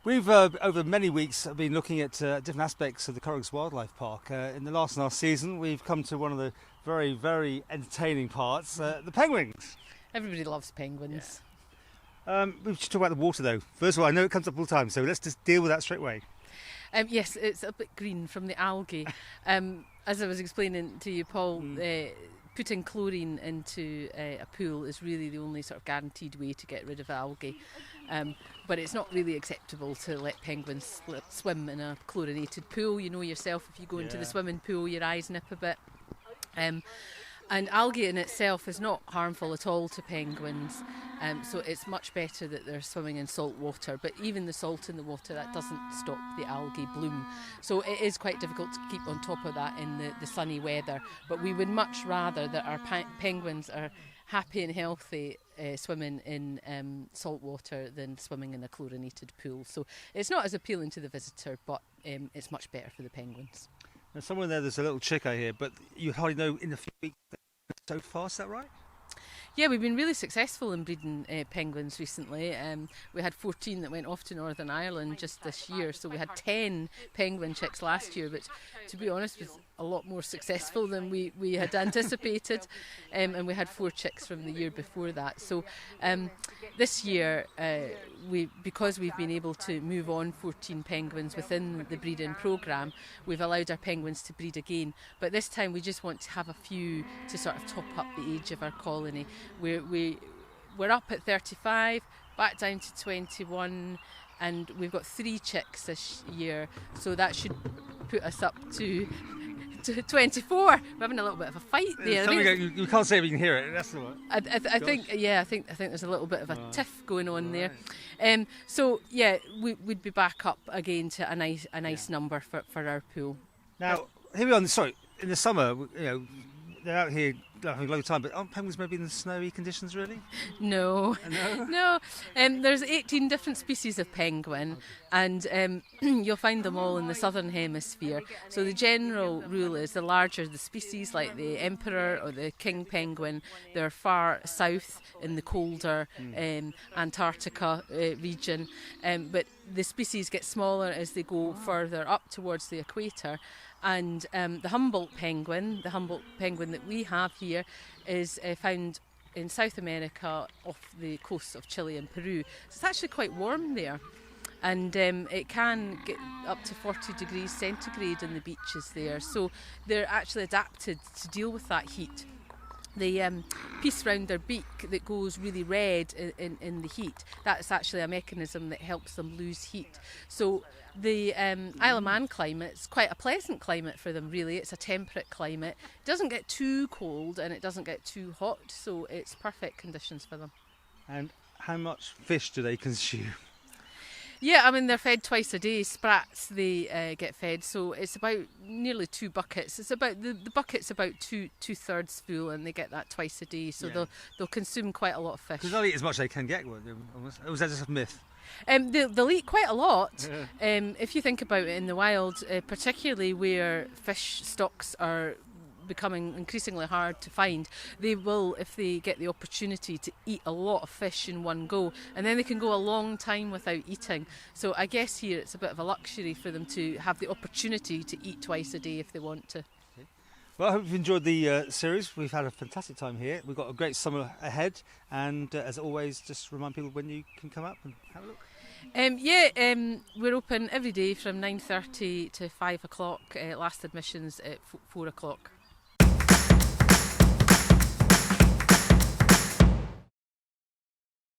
We've, over many weeks, been looking at different aspects of the Curraghs Wildlife Park. In the last season, we've come to one of the very, very entertaining parts, the penguins. Everybody loves penguins. We should talk about the water, though. First of all, I know it comes up all the time, so let's just deal with that straight away. Yes, it's a bit green from the algae. As I was explaining to you, Paul, putting chlorine into a pool is really the only sort of guaranteed way to get rid of algae. But it's not really acceptable to let penguins swim in a chlorinated pool. You know yourself, if you go into the swimming pool, your eyes nip a bit. And algae in itself is not harmful at all to penguins, so it's much better that they're swimming in salt water. But even the salt in the water, that doesn't stop the algae bloom. So it is quite difficult to keep on top of that in the sunny weather. But we would much rather that our penguins are happy and healthy swimming in salt water than swimming in a chlorinated pool. So it's not as appealing to the visitor, but it's much better for the penguins. Now, somewhere there's a little chick I hear, but you hardly know in a few weeks so far, is that right? Yeah, we've been really successful in breeding penguins recently. We had 14 that went off to Northern Ireland just this year, so we had 10 penguin chicks last year, which, to be honest, was a lot more successful than we had anticipated, and we had 4 chicks from the year before that. So this year, because we've been able to move on 14 penguins within the breeding programme, we've allowed our penguins to breed again. But this time we just want to have a few to sort of top up the age of our colony. We're up at 35, back down to 21, and we've got 3 chicks this year, so that should put us up to 24. We're having a little bit of a fight there. You can't say it, but you can hear it. That's the one. I think there's a little bit of a tiff going on there. So yeah, we'd be back up again to a nice number for our pool. Now here we are. Sorry, in the summer, they're out here having a low time, but aren't penguins maybe in the snowy conditions, really? No. There's 18 different species of penguin, and you'll find them all in the southern hemisphere. So the general rule is the larger the species, like the emperor or the king penguin, they're far south in the colder Antarctica region, but the species get smaller as they go further up towards the equator. And the Humboldt penguin that we have here, is found in South America off the coasts of Chile and Peru. So it's actually quite warm there, and it can get up to 40 degrees centigrade in the beaches there. So they're actually adapted to deal with that heat. The piece round their beak that goes really red in the heat, that's actually a mechanism that helps them lose heat. So the Isle of Man climate's quite a pleasant climate for them, really. It's a temperate climate. It doesn't get too cold and it doesn't get too hot, so it's perfect conditions for them. And how much fish do they consume? Yeah, I mean, they're fed twice a day. Sprats, they get fed, so it's about nearly 2 buckets. It's about the bucket's about two-thirds full, and they get that twice a day. So they'll consume quite a lot of fish. Because they'll eat as much as they can get. Or was that just a myth? They'll eat quite a lot. If you think about it in the wild, particularly where fish stocks are becoming increasingly hard to find, they will, if they get the opportunity, to eat a lot of fish in one go, and then they can go a long time without eating. So I guess here it's a bit of a luxury for them to have the opportunity to eat twice a day if they want to. Well, I hope you've enjoyed the series. We've had a fantastic time here. We've got a great summer ahead, and as always, just remind people when you can come up and have a look. We're open every day from 9:30 to 5 o'clock. Last admissions at 4 o'clock.